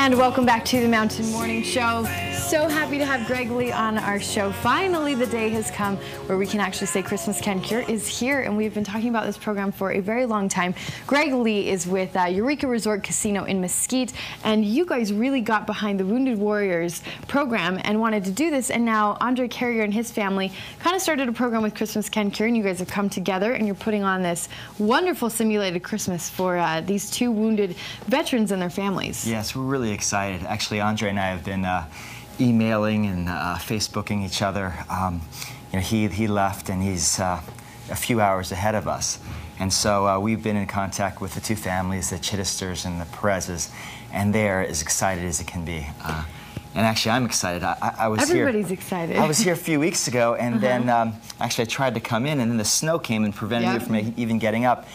And welcome back to the Mountain Morning Show. So happy to have Greg Lee on our show. Finally, the day has come where we can actually say Christmas Can Cure is here, and we've been talking about this program for a very long time. Greg Lee is with Eureka Resort Casino in Mesquite, and you guys really got behind the Wounded Warriors program and wanted to do this, and now Andre Carrier and his family kind of started a program with Christmas Can Cure, and you guys have come together, and you're putting on this wonderful simulated Christmas for these two wounded veterans and their families. Yes, we're really excited. Actually, Andre and I have been emailing and Facebooking each other. You know, he left, and he's a few hours ahead of us. And so we've been in contact with the two families, the Chittisters and the Perez's, and they're as excited as it can be. And actually, I'm excited. I was Everybody's excited. I was here a few weeks ago, and then actually I tried to come in, and then the snow came and prevented me from even getting up.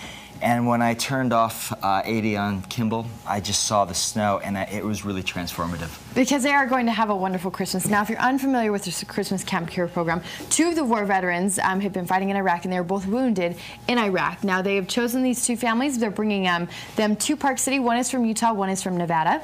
And when I turned off 80 on Kimball, I just saw the snow, and it was really transformative. Because they are going to have a wonderful Christmas. Now, if you're unfamiliar with the Christmas Camp Cure program, two of the war veterans have been fighting in Iraq, and they were both wounded in Iraq. Now, they have chosen these two families. They're bringing them to Park City. One is from Utah, one is from Nevada.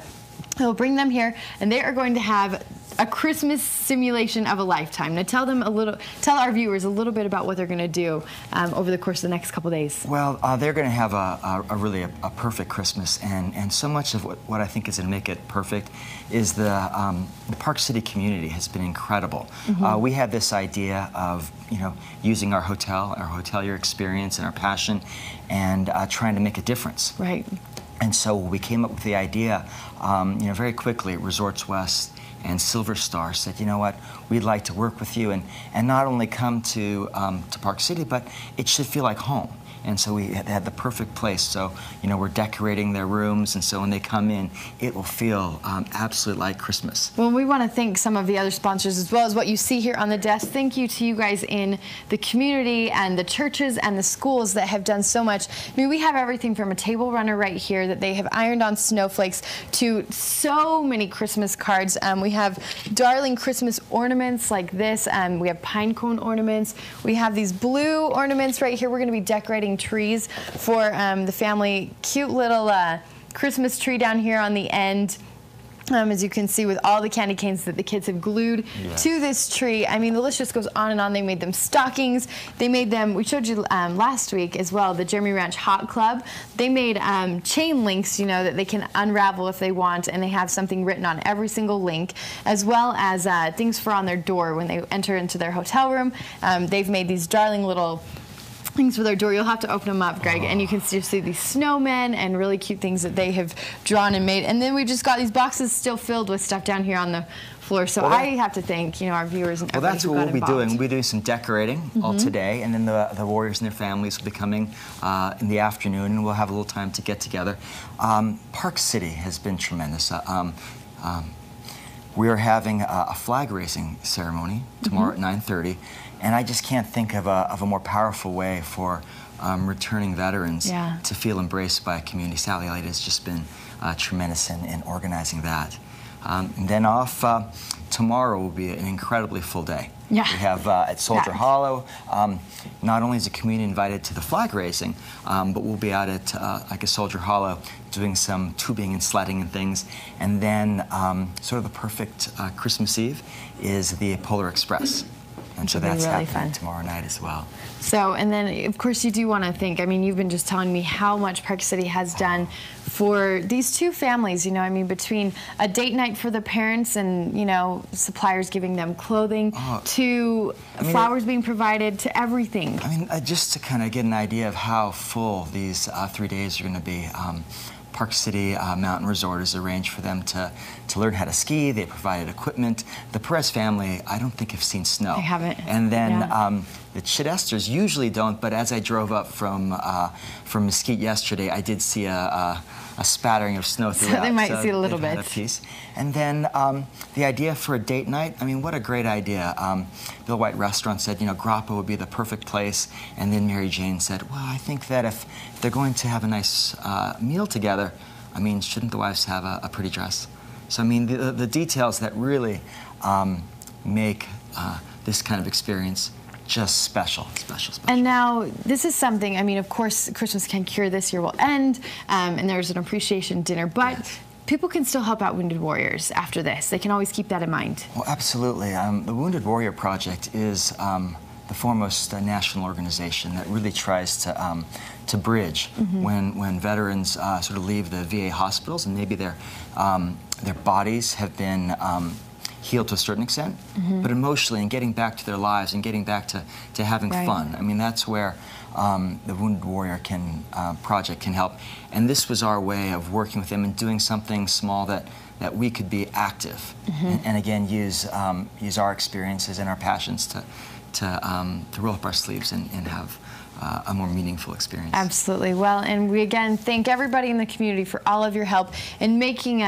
They'll bring them here, and they are going to have a Christmas simulation of a lifetime. Now, tell our viewers a little bit about what they're going to do over the course of the next couple days. Well, they're going to have a really perfect Christmas, and so much of what I think is going to make it perfect is the Park City community has been incredible. We have this idea of using our hotelier experience and our passion, and trying to make a difference. Right. And so we came up with the idea, very quickly. Resorts West and Silver Star said, you know what, we'd like to work with you and not only come to Park City, but it should feel like home. And so we had the perfect place. So, we're decorating their rooms, and so when they come in, it will feel absolutely like Christmas. Well, we want to thank some of the other sponsors as well as what you see here on the desk. Thank you to you guys in the community and the churches and the schools that have done so much. I mean, we have everything from a table runner right here that they have ironed on snowflakes to so many Christmas cards. We have darling Christmas ornaments like this. We have pine cone ornaments. We have these blue ornaments right here. We're going to be decorating trees for the family. Cute little Christmas tree down here on the end. As you can see, with all the candy canes that the kids have glued to this tree. I mean, the list just goes on and on. They made them stockings. They made them, we showed you last week as well, the Jeremy Ranch Hot Club. They made chain links, that they can unravel if they want, and they have something written on every single link, as well as things for on their door when they enter into their hotel room. They've made these darling little things for their door. You'll have to open them up, Greg, and you can just see these snowmen and really cute things that they have drawn and made. And then we just got these boxes still filled with stuff down here on the floor. So I have to thank our viewers and everybody. Well, that's what we'll be doing. We'll be doing some decorating all today, and then the Warriors and their families will be coming in the afternoon, and we'll have a little time to get together. Park City has been tremendous. We are having a flag raising ceremony tomorrow at 9:30, and I just can't think of a more powerful way for returning veterans to feel embraced by a community. Sally Elliott has just been tremendous in organizing that. And then off tomorrow will be an incredibly full day. We have at Soldier Hollow, not only is the community invited to the flag raising, but we'll be out at like a Soldier Hollow doing some tubing and sledding and things. And then sort of the perfect Christmas Eve is the Polar Express. And so that's really happening tomorrow night as well. So, and then, of course, you do want to think, I mean, you've been just telling me how much Park City has done for these two families, I mean, between a date night for the parents and, suppliers giving them clothing, to flowers being provided, to everything. I mean, just to kind of get an idea of how full these 3 days are going to be, Park City Mountain Resort has arranged for them to learn how to ski. They provided equipment. The Perez family, I don't think have seen snow. They haven't. And then the Chittisters usually don't, but as I drove up from Mesquite yesterday, I did see a spattering of snow throughout. So they might see a little bit. A piece. And then the idea for a date night, I mean, what a great idea. Bill White Restaurant said, Grappa would be the perfect place. And then Mary Jane said, well, I think that if they're going to have a nice meal together, I mean, shouldn't the wives have a pretty dress? So, I mean, the details that really make this kind of experience just special. And now, this is something, I mean, of course, Christmas Can Cure this year will end, and there's an appreciation dinner, but people can still help out Wounded Warriors after this. They can always keep that in mind. Well, absolutely. The Wounded Warrior Project is the foremost national organization that really tries to bridge when veterans sort of leave the VA hospitals and maybe their bodies have been healed to a certain extent, but emotionally and getting back to their lives and getting back to having fun. I mean, that's where the Wounded Warrior Project can help. And this was our way of working with them and doing something small that we could be active and again use our experiences and our passions to roll up our sleeves and have a more meaningful experience. Absolutely. Well, and we again thank everybody in the community for all of your help in making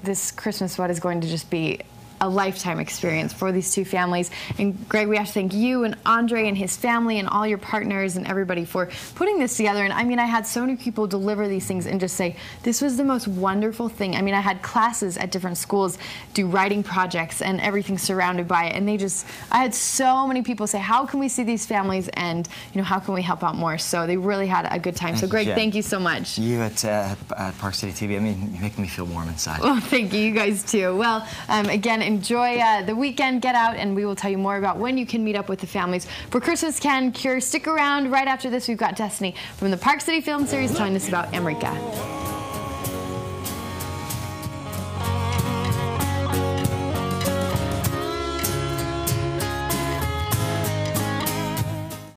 this Christmas what is going to just be a lifetime experience for these two families. And Greg, we have to thank you and Andre and his family and all your partners and everybody for putting this together. And I mean, I had so many people deliver these things and just say, this was the most wonderful thing. I mean, I had classes at different schools do writing projects and everything surrounded by it. And I had so many people say, how can we see these families and, you know, how can we help out more? So they really had a good time. So Greg, thank you so much. You at Park City TV, I mean, you make me feel warm inside. Well, thank you. You guys too. Well, again, enjoy the weekend, get out, and we will tell you more about when you can meet up with the families for Christmas Can Cure. Stick around. Right after this, we've got Destiny from the Park City Film Series telling us about Eureka.